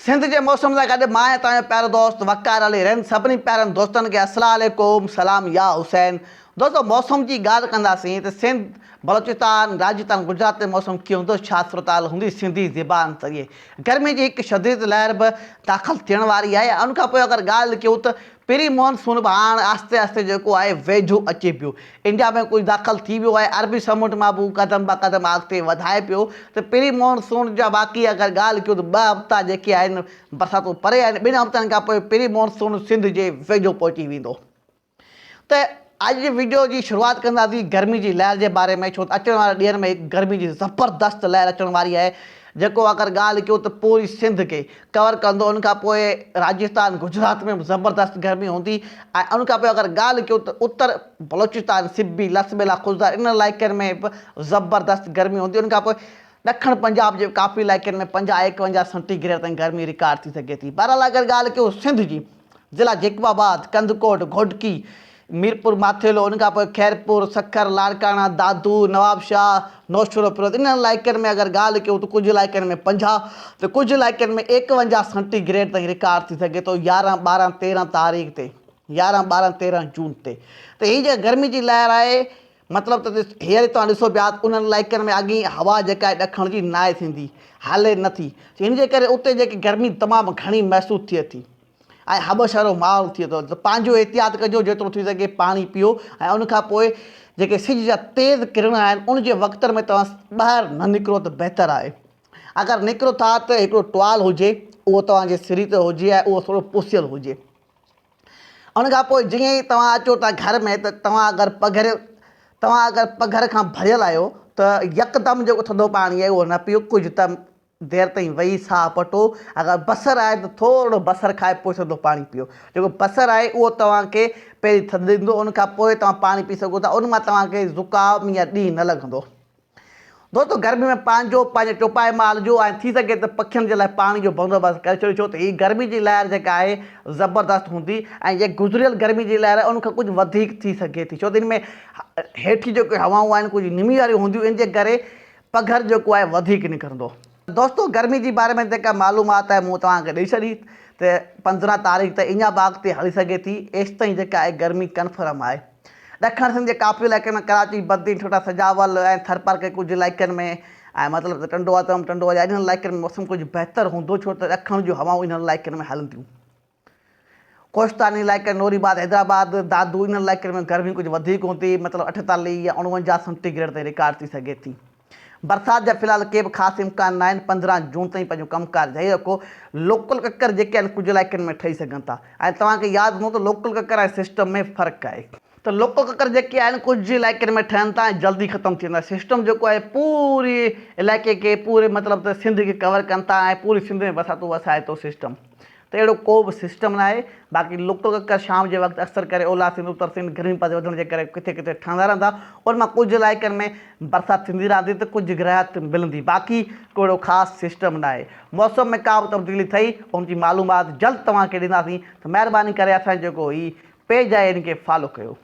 सिंध के मौसम से गॾु मां तव्हांजो प्यारो दोस्त वकार अली रहन सभिनी प्यारनि दोस्तनि खे अस्सलाम वालेकुम सलाम या हुसैन। दोस्तों मौसम की ॻाल्हि कंदासीं त सिंध बलोचिस्तान राजस्थान गुजरात में मौसम कीअं हूंदो, छा सूरताल हूंदी सिंधी ज़बान ज़रिए। गर्मी की एक शदीद लहर भी दाख़िल थियण वारी आहे। उन खां पोइ अगरि ॻाल्हि कयूं त प्री मॉनसून भी हाणे आस्ते आस्ते जेको आहे वेझो अचे पियो, इंडिया में कुछ दाख़िल थी वियो आहे। अरबी समुंड मां भी कदम ब कदम अॻिते वधाए पियो। त प्री मॉनसून जा बाक़ी अगरि ॻाल्हि कयूं त 2 हफ़्ता जेके आहिनि बरसातूं परे आहिनि। 2 हफ़्तनि खां पोइ प्री मॉनसून सिंध जे वेझो पहुची वेंदो। त अॼु जी वीडियो की शुरुआत कंदासीं गर्मी की लहर के बारे में, छो त अचण वारे ॾींहंनि में गर्मी की ज़बरदस्त लहर अचण वारी आहे, जेको अगरि ॻाल्हि कयूं त पूरी सिंध के कवर कंदो। उन खां पोइ राजस्थान गुजरात में ज़बरदस्त गर्मी हूंदी। ऐं उन खां पोइ अगरि ॻाल्हि कयूं त उत्तर बलोचिस्तान सिब्बी लसबेला खुज़दार इन इलाइक़नि में बि ज़बरदस्त गर्मी हूंदी। उन खां पोइ ॾखण पंजाब जे काफ़ी इलाइक़नि में 50-51 सेंटीग्रेड ताईं गर्मी रिकॉर्ड थी सघे थी। बहरहाल अगरि ॻाल्हि कयूं सिंध जी, ज़िला जैकबाबाद, कंदकोट, घोटकी, मीरपुर माथेलो, उन खां पोइ खैरपुर, सखर, लाड़काना, दादू, नवाबशाह, नौशरो फिरोज इन इलाइक़नि में अगरि ॻाल्हि कयूं त कुझु इलाइक़नि में 50 त कुझु इलाइक़नि में 51 सेंटीग्रेड ताईं रिकॉर्ड थी सघे थो 11, 12, 13 तारीख़ ते, 11, 12, 13 जून ते। त हीअ जेका गर्मी जी लहर आहे, मतिलबु त हींअर तव्हां ॾिसो पिया उन्हनि इलाइक़नि में अॻी हवा जेका आहे ॾखण जी न आहे थींदी, हले नथी। हिन जे करे उते जेकी गर्मी तमामु घणी महसूसु थिए थी ऐं हबश वारो माहौल थिए थो। त पंहिंजो एहतियात कजो, जेतिरो थी सघे पाणी पीओ। ऐं उन खां पोइ जेके सिज जा तेज़ किरण आहिनि उन जे वक़्तनि में तव्हां ॿाहिरि न निकिरो त बहितरु आहे। अगरि निकिरो था त हिकिड़ो टुवाल हुजे, उहो तव्हांजे सिर ते हुजे ऐं उहो थोरो पुसियल हुजे। उन खां पोइ जीअं ई तव्हां अचो था घर में त तव्हां अगरि पघर खां भरियल आहियो त यकदमि जेको थधो पाणी आहे उहो न पीओ, कुझु त देरि ताईं वेही साह पटो। अगरि बसर आहे त थोरो बसर खाए पोइ थधो पाणी पीओ। जेको बसर आहे उहो तव्हांखे पहिरीं थधि ॾींदो, उन खां पोइ तव्हां पाणी पी सघो था, उन मां तव्हांखे ज़ुकाम या ॾींहुं न लॻंदो। दोस्तों गर्मी में पंहिंजे टोपाए माल जो ऐं थी सघे त पखियुनि जे लाइ पाणी जो बंदोबस्तु करे छॾियो, छो त हीअ गर्मी जी लहर जेका आहे ज़बरदस्त हूंदी। ऐं जे गुज़रियल गर्मी जी लहर आहे उनखां कुझु वधीक थी सघे थी, छो त इन में हेठि जेके हवाऊं आहिनि कुझु निमी वारियूं हूंदियूं, इन जे करे पघर जेको आहे वधीक निकिरंदो। दोस्तों गर्मी जे बारे में जेका मालूमात आहे मूं तव्हांखे ॾेई छॾी त 15 तारीख़ ते इञा बाग ते हली सघे थी। एसि ताईं जेका आहे गर्मी कन्फर्म आहे। ॾखण सिंध जे काफ़ी इलाइक़नि में कराची, बद्दी, ठोटा, सजावल ऐं थरपार के कुझु इलाइक़नि में ऐं मतिलबु त टंडोआ टंडोआ जा इन्हनि इलाइक़नि में मौसम कुझु बहितरु हूंदो, छो त ॾखण जूं हवाऊं इन्हनि इलाइक़नि में हलंदियूं। कोस्तानी इलाइक़े नूरीबाद, हैदराबाद, दादू इन इलाइक़नि में गर्मी कुझु वधीक हूंदी, मतिलबु 48 या 49 सेंटीग्रेड ताईं रिकॉर्ड थी सघे थी। बरसाति जा फ़िलहाल के बि ख़ासि इम्कान न आहिनि। 15 जून ताईं पंहिंजो कमुकार जारी रखो। लोकल ककर जेके आहिनि कुझु इलाइक़नि में ठही सघनि था। ऐं तव्हांखे यादि हूंदो त लोकल ककर ऐं सिस्टम में फ़र्क़ु आहे। त लोकल ककर जेके आहिनि कुझु इलाइक़नि में ठहनि था ऐं जल्दी ख़तमु थी वेंदा। सिस्टम जेको आहे पूरी इलाइक़े खे पूरे मतिलबु त सिंध खे कवर कनि था ऐं पूरी सिंध में बरसातूं वसाए थो सिस्टम। त अहिड़ो को बि सिस्टम न आहे। बाक़ी लोकल ककर शाम जे वक़्तु अक्सर करे ओलह सिंध, उत्तर सिंध गर्मी पद वधण जे करे किथे किथे ठहंदा रहंदा। उन मां कुझु इलाइक़नि में बरसाति थींदी रहंदी त कुझु राहत मिलंदी। बाक़ी को अहिड़ो ख़ासि सिस्टम न आहे। मौसम में का बि तब्दीली थी उनजी मालूमात जल्द तव्हांखे ॾींदासीं। त महिरबानी करे असांजो जेको ही पेज आहे इनखे फॉलो कयो।